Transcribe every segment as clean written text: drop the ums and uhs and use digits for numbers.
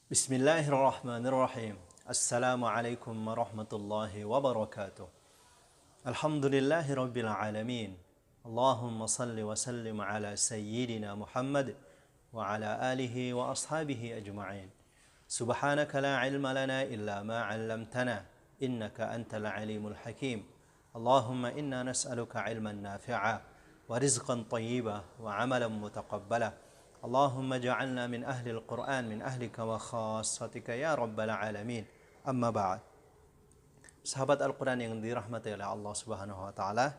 Bismillahirrahmanirrahim. Assalamualaikum warahmatullahi wabarakatuh. Alhamdulillahi rabbil alamin. Allahumma salli wa sallim ala sayyidina Muhammad wa ala alihi wa ashabihi ajma'in. Subhanaka la ilma lana illa ma 'allamtana innaka antal alimul hakim. Allahumma inna nas'aluka ilman nafi'a wa rizqan tayyiba wa 'amalan mutaqabbala. Allahumma ja'alna min ahli al-Qur'an min ahlika wa khassatika ya rabbal alamin. Amma ba'd. Sahabat Al-Quran yang dirahmati oleh Allah Subhanahu wa taala,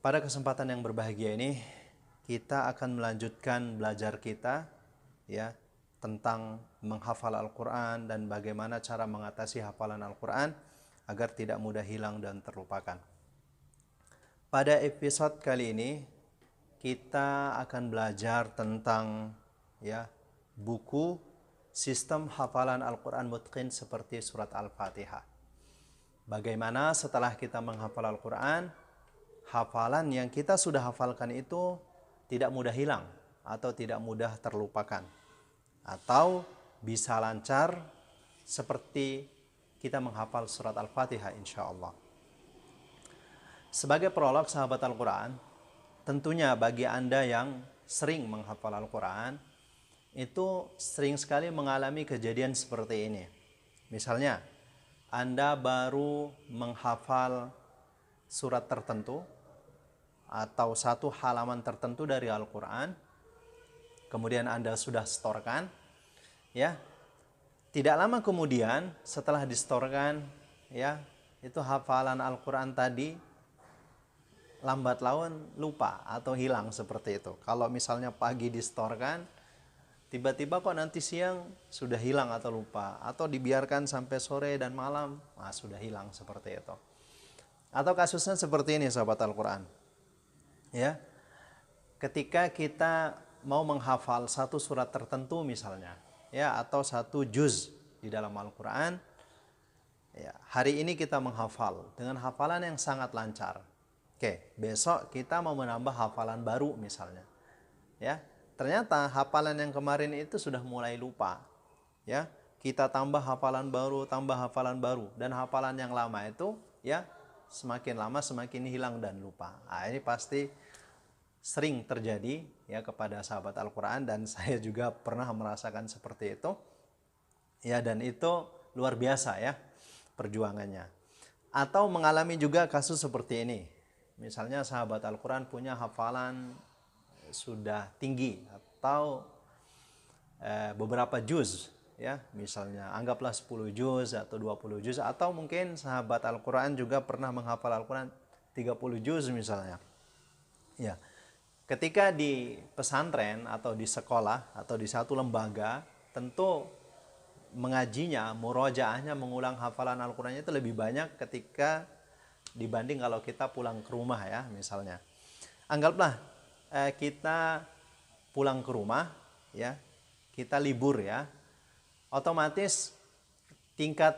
pada kesempatan yang berbahagia ini kita akan melanjutkan belajar kita ya tentang menghafal Al-Quran dan bagaimana cara mengatasi hafalan Al-Quran agar tidak mudah hilang dan terlupakan. Pada episode kali ini kita akan belajar tentang buku sistem hafalan Al-Quran Mutqin seperti surat Al-Fatihah. Bagaimana setelah kita menghafal Al-Quran, hafalan yang kita sudah hafalkan itu tidak mudah hilang atau tidak mudah terlupakan, atau bisa lancar seperti kita menghafal surat Al-Fatihah insya Allah. Sebagai prolog sahabat Al-Quran, tentunya bagi Anda yang sering menghafal Al-Quran, itu sering sekali mengalami kejadian seperti ini. Misalnya, Anda baru menghafal surat tertentu atau satu halaman tertentu dari Al-Quran, kemudian Anda sudah setorkan, ya. Tidak lama kemudian setelah disetorkan, itu hafalan Al-Quran tadi lambat laun lupa atau hilang seperti itu. Kalau misalnya pagi disetorkan, tiba-tiba kok nanti siang sudah hilang atau lupa, atau dibiarkan sampai sore dan malam, sudah hilang seperti itu. Atau kasusnya seperti ini sahabat Al-Quran. Ya, ketika kita mau menghafal satu surat tertentu misalnya, atau satu juz di dalam Al-Quran, hari ini kita menghafal dengan hafalan yang sangat lancar. Oke, besok kita mau menambah hafalan baru misalnya. Ternyata hafalan yang kemarin itu sudah mulai lupa. Kita tambah hafalan baru, dan hafalan yang lama itu semakin lama semakin hilang dan lupa. Ini pasti sering terjadi kepada sahabat Al-Quran, dan saya juga pernah merasakan seperti itu. Dan itu luar biasa perjuangannya. Atau mengalami juga kasus seperti ini. Misalnya sahabat Al-Quran punya hafalan sudah tinggi atau beberapa juz, misalnya anggaplah 10 juz atau 20 juz, atau mungkin sahabat Al-Quran juga pernah menghafal Al-Quran 30 juz misalnya. Ketika di pesantren atau di sekolah atau di satu lembaga, tentu mengajinya, murojaahnya, mengulang hafalan Al-Qurannya itu lebih banyak ketika dibanding kalau kita pulang ke rumah misalnya. Anggaplah kita pulang ke rumah, kita libur otomatis tingkat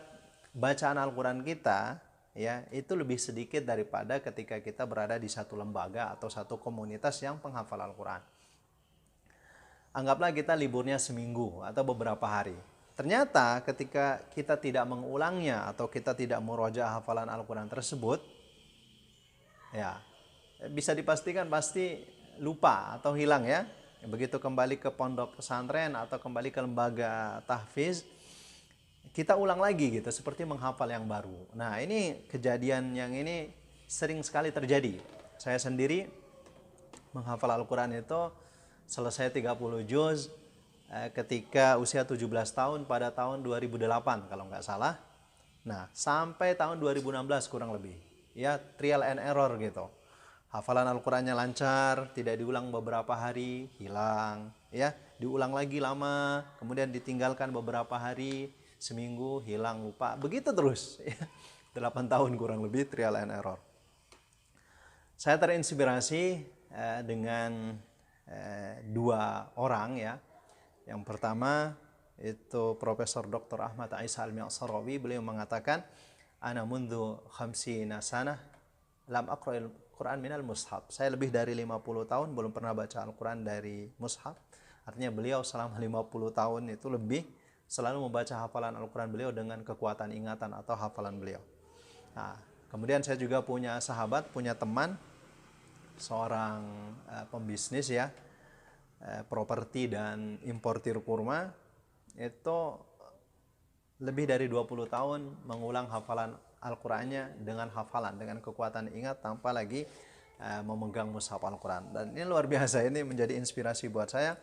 bacaan Al-Quran kita itu lebih sedikit daripada ketika kita berada di satu lembaga atau satu komunitas yang penghafal Al-Quran. Anggaplah kita liburnya seminggu atau beberapa hari. Ternyata ketika kita tidak mengulangnya atau kita tidak murojaah hafalan Al-Quran tersebut, bisa dipastikan pasti lupa atau hilang Begitu kembali ke pondok pesantren atau kembali ke lembaga tahfiz, kita ulang lagi gitu, seperti menghafal yang baru. Nah, ini kejadian yang ini sering sekali terjadi. Saya sendiri menghafal Al-Quran itu selesai 30 juz ketika usia 17 tahun pada tahun 2008 kalau nggak salah. Nah, sampai tahun 2016 kurang lebih. Trial and error gitu. Hafalan Al-Qurannya lancar, tidak diulang beberapa hari, hilang. Diulang lagi lama, kemudian ditinggalkan beberapa hari, seminggu, hilang, lupa. Begitu terus. 8 tahun kurang lebih trial and error. Saya terinspirasi dengan dua orang Yang pertama itu Profesor Dr. Ahmad Aisyah Al-Mi'sarawi. Beliau mengatakan, ana mundu khamsina sanah lam aqra'il Quran minal mushaf. Saya lebih dari 50 tahun belum pernah baca Al-Quran dari mushaf. Artinya beliau selama 50 tahun itu lebih selalu membaca hafalan Al-Quran beliau dengan kekuatan ingatan atau hafalan beliau. Nah, kemudian saya juga punya sahabat, punya teman, seorang pembisnis ya, properti dan importir kurma, itu lebih dari 20 tahun mengulang hafalan Al-Qur'annya dengan hafalan, dengan kekuatan ingat tanpa lagi memegang mushaf Al-Quran. Dan ini luar biasa, ini menjadi inspirasi buat saya.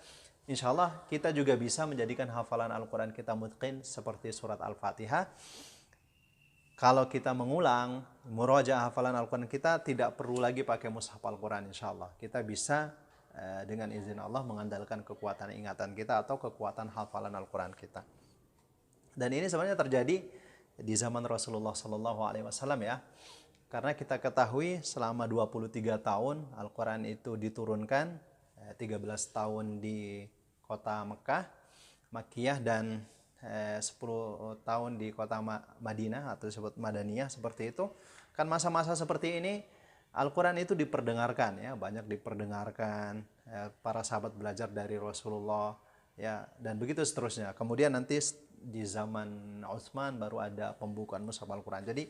Insya Allah kita juga bisa menjadikan hafalan Al-Quran kita mutqin seperti surat Al-Fatihah. Kalau kita mengulang murojaah hafalan Al-Quran kita, tidak perlu lagi pakai mushaf Al-Quran. Insya Allah kita bisa dengan izin Allah mengandalkan kekuatan ingatan kita atau kekuatan hafalan Al-Quran kita. Dan ini sebenarnya terjadi di zaman Rasulullah Sallallahu Alaihi Wasallam ya. Karena kita ketahui selama 23 tahun Al-Quran itu diturunkan, 13 tahun di kota Mekah, Makkiyah, dan 10 tahun di kota Madinah atau disebut Madaniyah, seperti itu. Kan masa-masa seperti ini Al-Quran itu diperdengarkan ya, banyak diperdengarkan, para sahabat belajar dari Rasulullah ya, dan begitu seterusnya. Kemudian nanti di zaman Utsman baru ada pembukaan mushaf Al-Quran. Jadi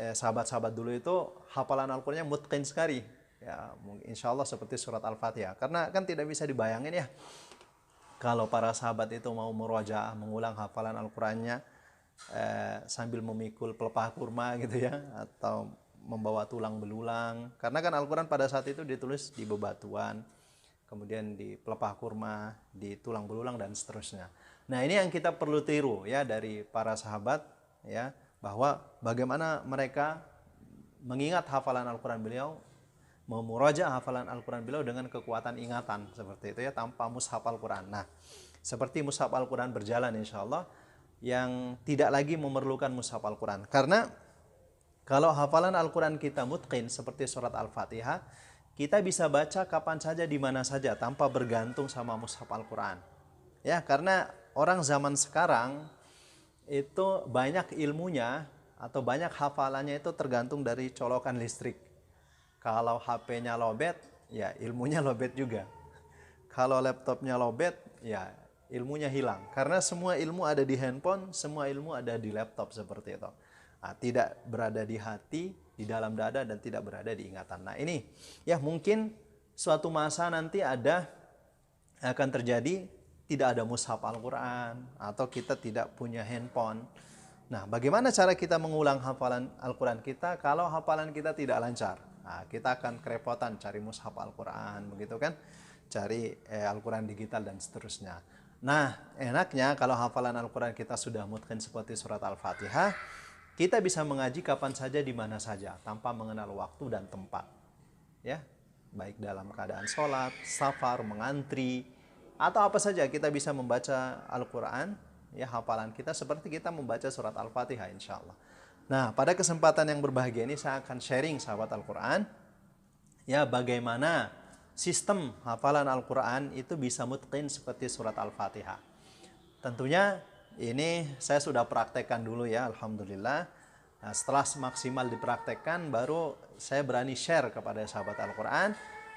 sahabat-sahabat dulu itu hafalan Al-Qurannya mutqin sekali ya, insya Allah seperti surat Al-Fatihah. Karena kan tidak bisa dibayangin ya, kalau para sahabat itu mau murojaah, mengulang hafalan Al-Qurannya sambil memikul pelepah kurma gitu ya, atau membawa tulang belulang. Karena kan Al-Quran pada saat itu ditulis di bebatuan, kemudian di pelepah kurma, di tulang belulang, dan seterusnya. Nah, ini yang kita perlu tiru ya dari para sahabat ya, bahwa bagaimana mereka mengingat hafalan Al-Quran beliau, memurajaah hafalan Al-Quran beliau dengan kekuatan ingatan seperti itu ya, tanpa mushaf Al-Quran. Nah, seperti mushaf Al-Quran berjalan insya Allah, yang tidak lagi memerlukan mushaf Al-Quran. Karena kalau hafalan Al-Quran kita mutqin seperti surat Al-Fatihah, kita bisa baca kapan saja, di mana saja, tanpa bergantung sama mushaf Al-Quran. Ya, karena orang zaman sekarang itu banyak ilmunya atau banyak hafalannya itu tergantung dari colokan listrik. Kalau HP-nya lowbat, ya ilmunya lowbat juga. Kalau laptopnya lowbat, ya ilmunya hilang. Karena semua ilmu ada di handphone, semua ilmu ada di laptop seperti itu. Nah, tidak berada di hati, di dalam dada, dan tidak berada di ingatan. Nah, ini ya mungkin suatu masa nanti akan terjadi tidak ada mushaf Al-Quran, atau kita tidak punya handphone. Nah, bagaimana cara kita mengulang hafalan Al-Quran kita kalau hafalan kita tidak lancar? Nah, kita akan kerepotan cari mushaf Al-Quran, begitu kan? Cari Al-Quran digital dan seterusnya. Nah, enaknya kalau hafalan Al-Quran kita sudah mutqin seperti surat Al-Fatihah, kita bisa mengaji kapan saja, di mana saja, tanpa mengenal waktu dan tempat. Ya, baik dalam keadaan sholat, safar, mengantri, atau apa saja kita bisa membaca Al-Quran, ya hafalan kita seperti kita membaca surat Al-Fatihah insya Allah. Nah, pada kesempatan yang berbahagia ini saya akan sharing sahabat Al-Quran, ya bagaimana sistem hafalan Al-Quran itu bisa mutqin seperti surat Al-Fatihah. Tentunya ini saya sudah praktekkan dulu ya, Alhamdulillah. Nah, setelah maksimal dipraktekkan, baru saya berani share kepada sahabat Al-Quran.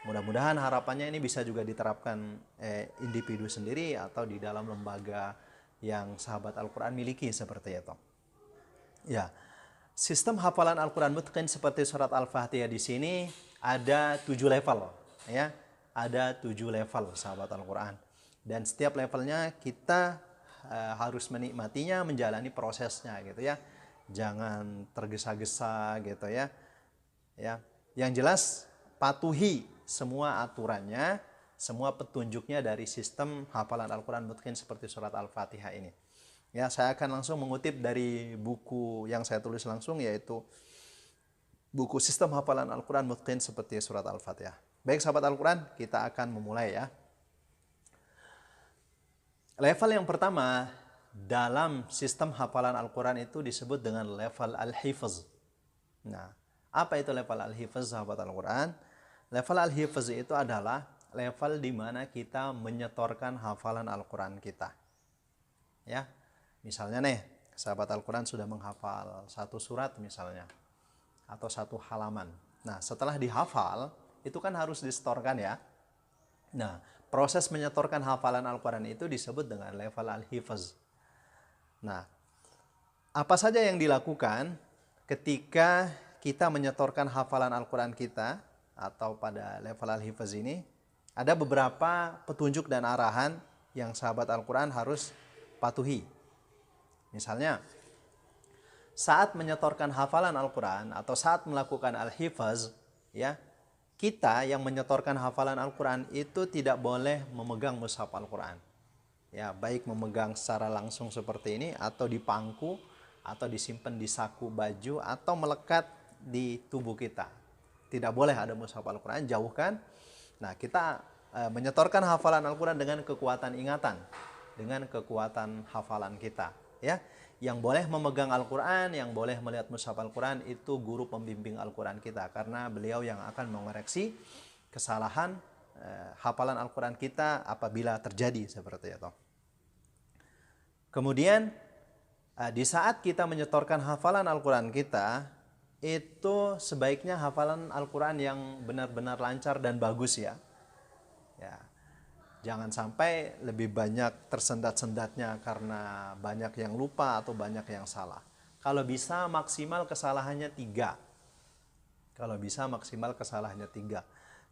Mudah-mudahan harapannya ini bisa juga diterapkan individu sendiri atau di dalam lembaga yang sahabat Al-Quran miliki seperti itu. Ya, sistem hafalan Al-Quran mutqin seperti surat Al-Fatihah di sini ada 7 level. Ya, ada 7 level sahabat Al-Quran. Dan setiap levelnya kita harus menikmatinya, menjalani prosesnya gitu ya. Jangan tergesa-gesa gitu ya. Ya, yang jelas patuhi semua aturannya, semua petunjuknya dari sistem hafalan Al-Quran mutqin seperti surat Al-Fatihah ini. Ya, saya akan langsung mengutip dari buku yang saya tulis langsung, yaitu buku Sistem Hafalan Al-Quran Mutqin seperti surat Al-Fatihah. Baik sahabat Al-Quran, kita akan memulai ya. Level yang pertama dalam sistem hafalan Al-Quran itu disebut dengan level Al-Hifz. Nah, apa itu level Al-Hifz sahabat Al-Quran? Level Al-Hifz itu adalah level di mana kita menyetorkan hafalan Al-Quran kita. Ya, misalnya nih, sahabat Al-Quran sudah menghafal satu surat misalnya, atau satu halaman. Nah, setelah dihafal, itu kan harus disetorkan ya. Nah, proses menyetorkan hafalan Al-Quran itu disebut dengan level al-hifz. Nah, apa saja yang dilakukan ketika kita menyetorkan hafalan Al-Quran kita atau pada level al-hifz ini? Ada beberapa petunjuk dan arahan yang sahabat Al-Quran harus patuhi. Misalnya, saat menyetorkan hafalan Al-Quran atau saat melakukan al-hifz, ya, kita yang menyetorkan hafalan Al-Quran itu tidak boleh memegang mushaf Al-Quran. Ya, baik memegang secara langsung seperti ini atau di pangku atau disimpan di saku baju atau melekat di tubuh kita. Tidak boleh ada mushaf Al-Quran, jauhkan. Nah, kita menyetorkan hafalan Al-Quran dengan kekuatan ingatan, dengan kekuatan hafalan kita, ya. Yang boleh memegang Al-Quran, yang boleh melihat mushaf Al-Quran itu guru pembimbing Al-Quran kita, karena beliau yang akan mengoreksi kesalahan hafalan Al-Quran kita apabila terjadi seperti itu. Kemudian di saat kita menyetorkan hafalan Al-Quran kita, itu sebaiknya hafalan Al-Quran yang benar-benar lancar dan bagus, ya. Ya, jangan sampai lebih banyak tersendat-sendatnya karena banyak yang lupa atau banyak yang salah. Kalau bisa maksimal kesalahannya 3. Kalau bisa maksimal kesalahannya 3.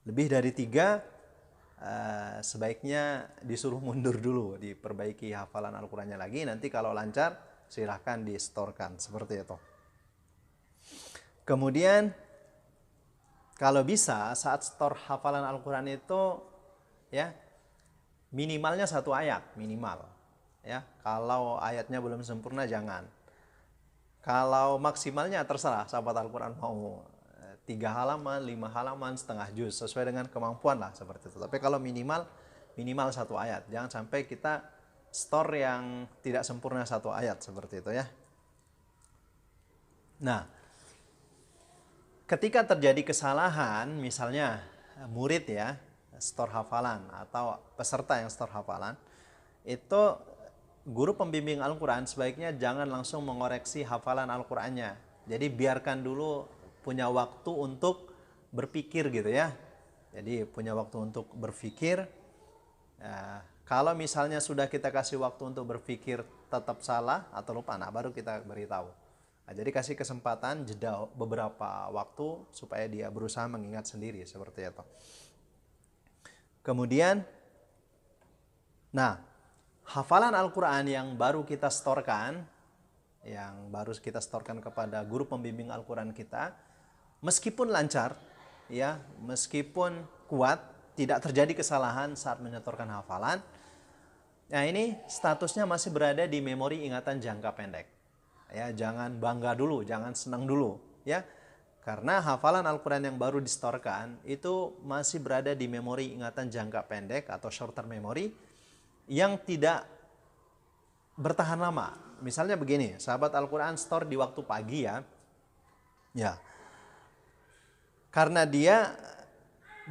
Lebih dari 3, sebaiknya disuruh mundur dulu, diperbaiki hafalan Al-Qurannya lagi. Nanti kalau lancar silahkan distorkan, seperti itu. Kemudian kalau bisa saat store hafalan Al-Quran itu, ya, minimalnya 1 ayat, minimal, ya. Kalau ayatnya belum sempurna jangan. Kalau maksimalnya terserah sahabat Al-Quran mau 3 halaman, 5 halaman, setengah juz, sesuai dengan kemampuan lah seperti itu. Tapi kalau minimal 1 ayat, jangan sampai kita store yang tidak sempurna 1 ayat seperti itu, ya. Nah, ketika terjadi kesalahan, misalnya murid, ya, store hafalan atau peserta yang store hafalan, itu guru pembimbing Al-Quran sebaiknya jangan langsung mengoreksi hafalan Al-Qurannya. Jadi biarkan dulu, punya waktu untuk berpikir gitu, ya. Jadi punya waktu untuk berpikir. Kalau misalnya sudah kita kasih waktu untuk berpikir tetap salah atau lupa, nah baru kita beritahu. Nah, jadi kasih kesempatan jeda beberapa waktu supaya dia berusaha mengingat sendiri seperti itu. Kemudian, nah, hafalan Al-Quran yang baru kita setorkan, kepada guru pembimbing Al-Quran kita, meskipun lancar, ya, meskipun kuat, tidak terjadi kesalahan saat menyetorkan hafalan, nah ini statusnya masih berada di memori ingatan jangka pendek. Ya, jangan bangga dulu, jangan senang dulu, ya. Karena hafalan Al-Quran yang baru disetorkan itu masih berada di memori ingatan jangka pendek atau short term memory yang tidak bertahan lama. Misalnya begini, sahabat Al-Quran store di waktu pagi, ya. Ya. Karena dia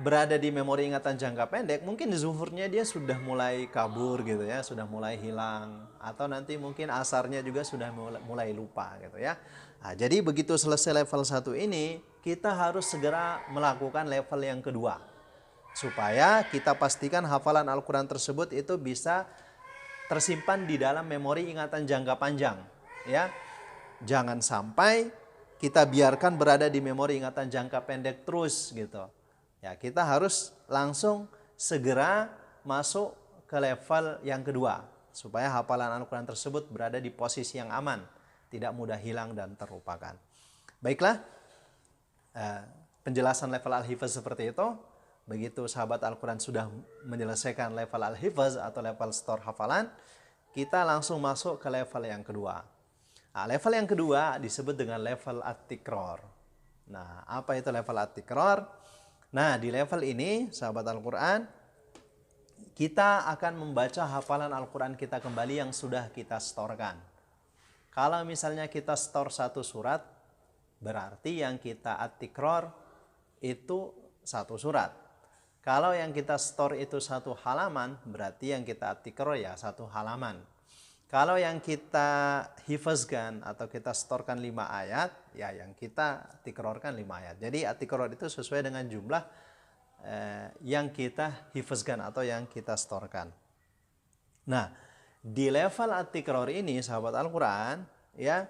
berada di memori ingatan jangka pendek, mungkin zuhurnya dia sudah mulai kabur gitu, ya, sudah mulai hilang, atau nanti mungkin asarnya juga sudah mulai lupa gitu, ya. Nah, jadi begitu selesai level 1 ini, kita harus segera melakukan level yang kedua, supaya kita pastikan hafalan Al-Quran tersebut itu bisa tersimpan di dalam memori ingatan jangka panjang, ya. Jangan sampai kita biarkan berada di memori ingatan jangka pendek terus gitu. Ya, kita harus langsung segera masuk ke level yang kedua supaya hafalan Al-Quran tersebut berada di posisi yang aman, tidak mudah hilang dan terlupakan. Baiklah, penjelasan level al-hifz seperti itu. Begitu sahabat Al-Quran sudah menyelesaikan level al-hifz atau level store hafalan, kita langsung masuk ke level yang kedua. Nah, level yang kedua disebut dengan level at-tikror. Nah, apa itu level at-tikror? Nah, di level ini, sahabat Al-Quran, kita akan membaca hafalan Al-Quran kita kembali yang sudah kita storekan. Kalau misalnya kita store 1 surat, berarti yang kita at-tikror itu 1 surat. Kalau yang kita store itu 1 halaman, berarti yang kita at-tikror ya 1 halaman. Kalau yang kita hifazkan atau kita storekan 5 ayat, ya yang kita tikrorkan 5 ayat. Jadi at-tikror itu sesuai dengan jumlah yang kita hifazkan atau yang kita storekan. Nah, di level at-tikror ini sahabat Al-Quran, ya,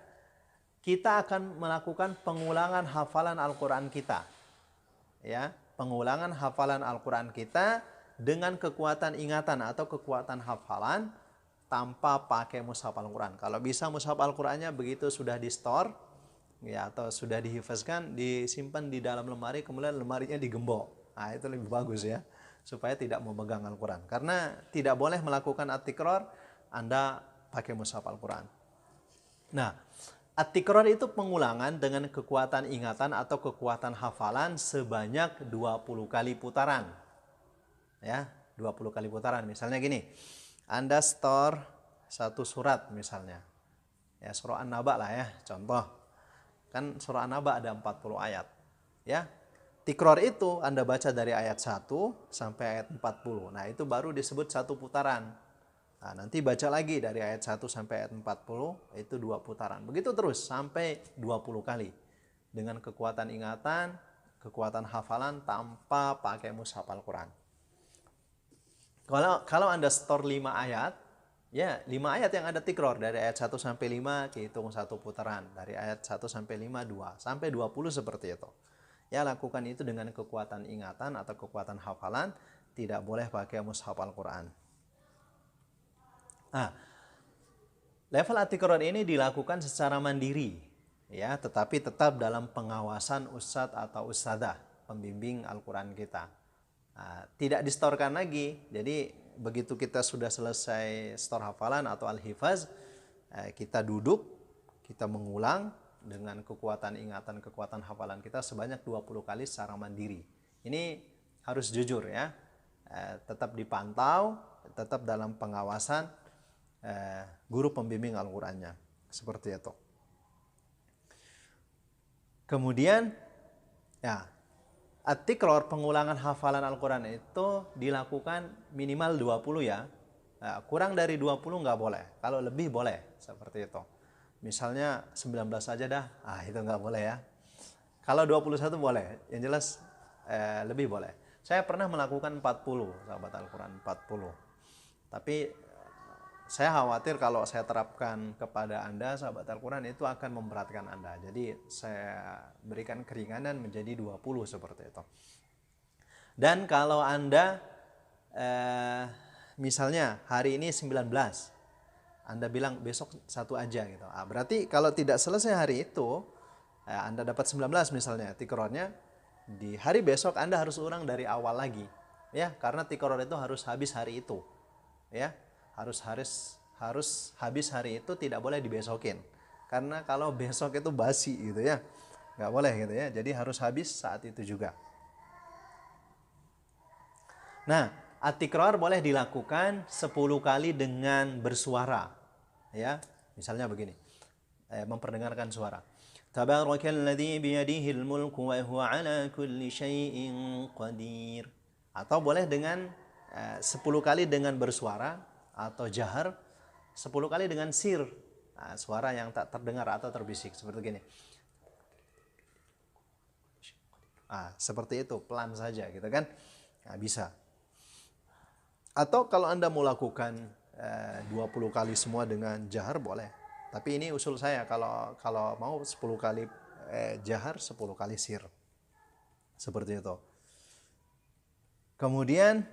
kita akan melakukan pengulangan hafalan Al-Quran kita. Ya, pengulangan hafalan Al-Quran kita dengan kekuatan ingatan atau kekuatan hafalan tanpa pakai mushaf Al-Quran. Kalau bisa mushaf Al-Qurannya begitu sudah di store, ya, atau sudah dihifazkan, disimpan di dalam lemari, kemudian lemarinya digembok. Nah, itu lebih bagus ya, supaya tidak memegang Al-Quran. Karena tidak boleh melakukan at-tikror Anda pakai mushaf Al-Quran. Nah, at-tikror itu pengulangan dengan kekuatan ingatan atau kekuatan hafalan sebanyak 20 kali putaran. Ya, 20 kali putaran. Misalnya gini, Anda store satu surat misalnya. Ya, surah An-Naba lah ya, contoh. Kan surah An-Naba ada 40 ayat. Ya, tikror itu Anda baca dari ayat 1 sampai ayat 40. Nah, itu baru disebut satu putaran. Nah, nanti baca lagi dari ayat 1 sampai ayat 40, itu 2 putaran. Begitu terus sampai 20 kali. Dengan kekuatan ingatan, kekuatan hafalan tanpa pakai mushaf Al-Quran. Kalau Anda store 5 ayat, ya 5 ayat yang ada tikror. Dari ayat 1 sampai 5 dihitung satu putaran. Dari ayat 1 sampai 5, 2. Sampai 20 seperti itu. Ya, lakukan itu dengan kekuatan ingatan atau kekuatan hafalan. Tidak boleh pakai mushaf Al-Quran. Nah, level at-tikror ini dilakukan secara mandiri, ya, tetapi tetap dalam pengawasan ustadz atau ustadzah, pembimbing Al-Quran kita. Nah, tidak distorkan lagi. Jadi begitu kita sudah selesai store hafalan atau al-hifaz, kita duduk, kita mengulang dengan kekuatan ingatan, kekuatan hafalan kita sebanyak 20 kali secara mandiri. Ini harus jujur ya, tetap dipantau, tetap dalam pengawasan guru pembimbing Al-Qurannya. Seperti itu. Kemudian, ya, at-tikror, pengulangan hafalan Al-Quran itu dilakukan minimal 20 ya. Nah, kurang dari 20 nggak boleh. Kalau lebih boleh, seperti itu. Misalnya 19 aja dah, itu nggak boleh ya. Kalau 21 boleh, yang jelas lebih boleh. Saya pernah melakukan 40, sahabat Al-Quran, 40. Tapi saya khawatir kalau saya terapkan kepada Anda, sahabat Al-Quran, itu akan memberatkan Anda. Jadi saya berikan keringanan menjadi 20 seperti itu. Dan kalau Anda misalnya hari ini 19, Anda bilang besok satu aja gitu. Berarti kalau tidak selesai hari itu, Anda dapat 19 misalnya tikrornya, di hari besok Anda harus ulang dari awal lagi. Ya, karena tikror itu harus habis hari itu. Ya. Harus habis hari itu, tidak boleh dibesokin. Karena kalau besok itu basi gitu ya, nggak boleh gitu ya. Jadi harus habis saat itu juga. Nah, at-tikror boleh dilakukan 10 kali dengan bersuara. Ya, misalnya begini, memperdengarkan suara. Tabarakalladzi biyadihil mulku wa huwa ala kulli syai'in qadir. Atau boleh dengan 10 kali dengan bersuara atau jahar, 10 kali dengan sir, suara yang tak terdengar atau terbisik, seperti gini. Seperti itu, pelan saja gitu kan. Bisa. Atau kalau Anda mau lakukan 20 kali semua dengan jahar boleh. Tapi ini usul saya, kalau mau 10 kali jahar, 10 kali sir. Seperti itu. Kemudian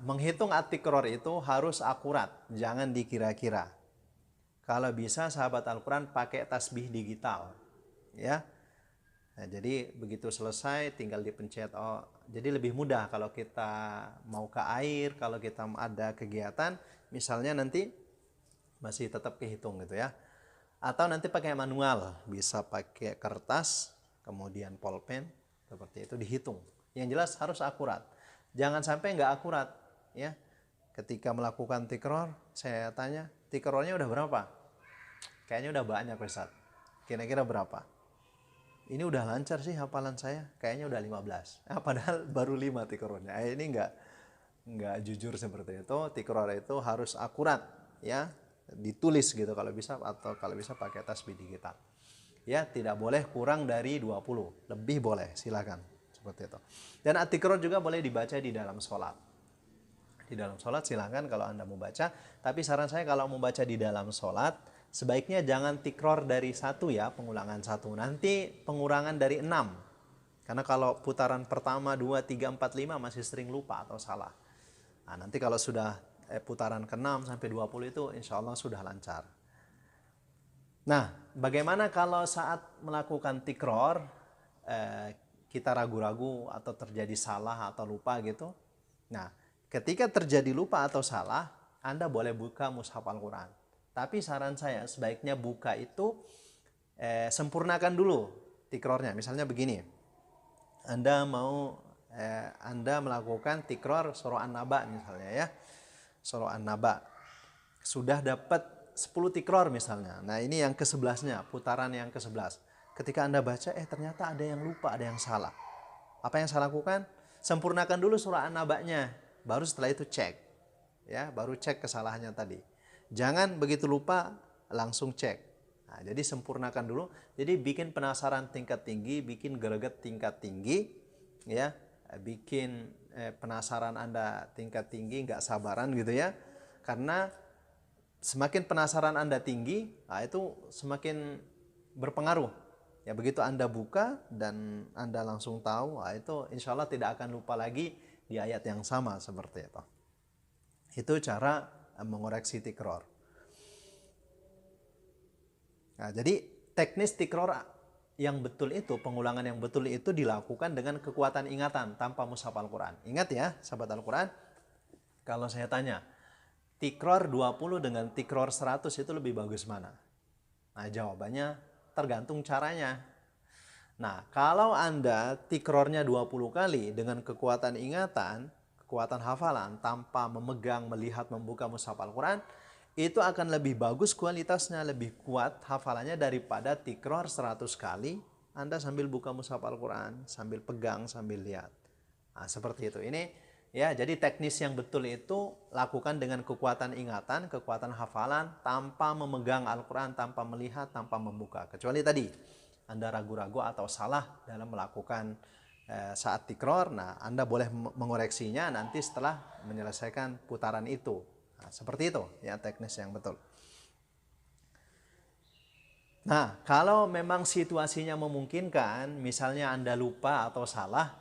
menghitung at-tikror itu harus akurat, jangan dikira-kira. Kalau bisa sahabat Al-Quran pakai tasbih digital, ya. Nah, jadi begitu selesai tinggal dipencet. Jadi lebih mudah kalau kita mau ke air, kalau kita ada kegiatan, misalnya nanti masih tetap kehitung gitu ya. Atau nanti pakai manual, bisa pakai kertas, kemudian pulpen, seperti itu dihitung. Yang jelas harus akurat. Jangan sampai nggak akurat, ya. Ketika melakukan tikror, saya tanya, tikrornya udah berapa? Kayaknya udah banyak, Ustaz. Kira-kira berapa? Ini udah lancar sih hafalan saya, kayaknya udah 15. Padahal baru 5 tikrornya. Ini nggak jujur seperti itu. Tikror itu harus akurat, ya. Ditulis gitu kalau bisa, atau kalau bisa pakai tasbih digital. Ya, tidak boleh kurang dari 20. Lebih boleh, silakan. seperti itu. Dan at-tikrar juga boleh dibaca di dalam sholat. Di dalam sholat silahkan kalau Anda mau baca. Tapi saran saya kalau mau baca di dalam sholat, sebaiknya jangan tikror dari 1 ya, pengulangan 1. Nanti pengurangan dari 6. Karena kalau putaran pertama, 2, 3, 4, 5 masih sering lupa atau salah. Nah, nanti kalau sudah putaran ke-6 sampai 20 itu insya Allah sudah lancar. Nah, bagaimana kalau saat melakukan tikror kita ragu-ragu atau terjadi salah atau lupa gitu? Nah, ketika terjadi lupa atau salah, Anda boleh buka mushaf Al-Quran. Tapi saran saya sebaiknya buka itu sempurnakan dulu tikrornya. Misalnya begini, Anda melakukan tikror surah An-Naba misalnya ya, surah An-Naba sudah dapat 10 tikror misalnya. Nah ini yang ke-11-nya, putaran yang ke-11. Ketika Anda baca, ternyata ada yang lupa, ada yang salah. Apa yang saya lakukan? Sempurnakan dulu surah An-Naba'nya. Baru setelah itu cek. Ya, baru cek kesalahannya tadi. Jangan begitu lupa, langsung cek. Nah, jadi sempurnakan dulu. Jadi bikin penasaran tingkat tinggi, bikin greget tingkat tinggi. Ya, bikin penasaran Anda tingkat tinggi, nggak sabaran gitu ya. Karena semakin penasaran Anda tinggi, itu semakin berpengaruh. Ya begitu Anda buka dan Anda langsung tahu, itu insya Allah tidak akan lupa lagi di ayat yang sama seperti itu. Itu cara mengoreksi tikror. Nah, jadi teknis tikror yang betul itu, pengulangan yang betul itu dilakukan dengan kekuatan ingatan tanpa mushaf Al-Quran. Ingat ya, sahabat Al-Quran, kalau saya tanya, tikror 20 dengan tikror 100 itu lebih bagus mana? Nah jawabannya tergantung caranya. Nah kalau Anda tikrornya 20 kali dengan kekuatan ingatan, kekuatan hafalan tanpa memegang, melihat, membuka mushaf Al-Quran, itu akan lebih bagus kualitasnya, lebih kuat hafalannya daripada tikror 100 kali Anda sambil buka mushaf Al-Quran, sambil pegang, sambil lihat. Nah seperti itu. Ini ya, jadi teknis yang betul itu lakukan dengan kekuatan ingatan, kekuatan hafalan, tanpa memegang Al-Quran, tanpa melihat, tanpa membuka. Kecuali tadi, Anda ragu-ragu atau salah dalam melakukan saat tikror, nah Anda boleh mengoreksinya nanti setelah menyelesaikan putaran itu. Nah, seperti itu ya teknis yang betul. Nah, kalau memang situasinya memungkinkan, misalnya Anda lupa atau salah,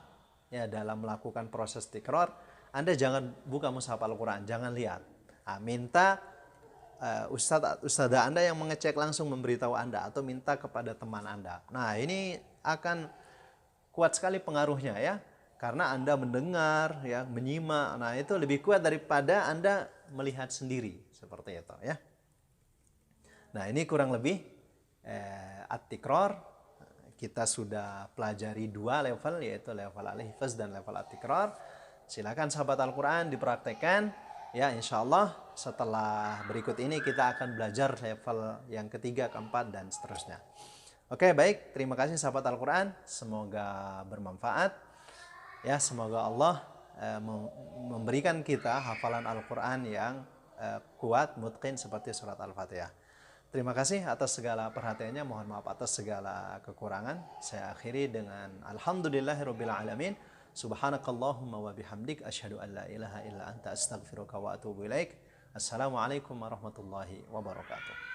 ya dalam melakukan proses tikror, Anda jangan buka mushaf Al-Quran, jangan lihat. Nah, minta ustadzah Anda yang mengecek langsung memberitahu Anda atau minta kepada teman Anda. Nah ini akan kuat sekali pengaruhnya ya, karena Anda mendengar ya, menyimak. Nah itu lebih kuat daripada Anda melihat sendiri seperti itu ya. Nah ini kurang lebih at-tikror. Kita sudah pelajari 2 level, yaitu level al-hifz dan level at-tikrar. Silakan sahabat Al-Quran dipraktekkan. Ya insya Allah setelah berikut ini kita akan belajar level yang ketiga, keempat, dan seterusnya. Oke baik, terima kasih sahabat Al-Quran. Semoga bermanfaat. Ya semoga Allah memberikan kita hafalan Al-Quran yang kuat, mutqin seperti surat Al-Fatihah. Terima kasih atas segala perhatiannya. Mohon maaf atas segala kekurangan. Saya akhiri dengan alhamdulillahirabbil alamin. Subhanakallahumma wa bihamdik asyhadu an la ilaha illa anta astaghfiruka wa atubu ilaik. Assalamualaikum warahmatullahi wabarakatuh.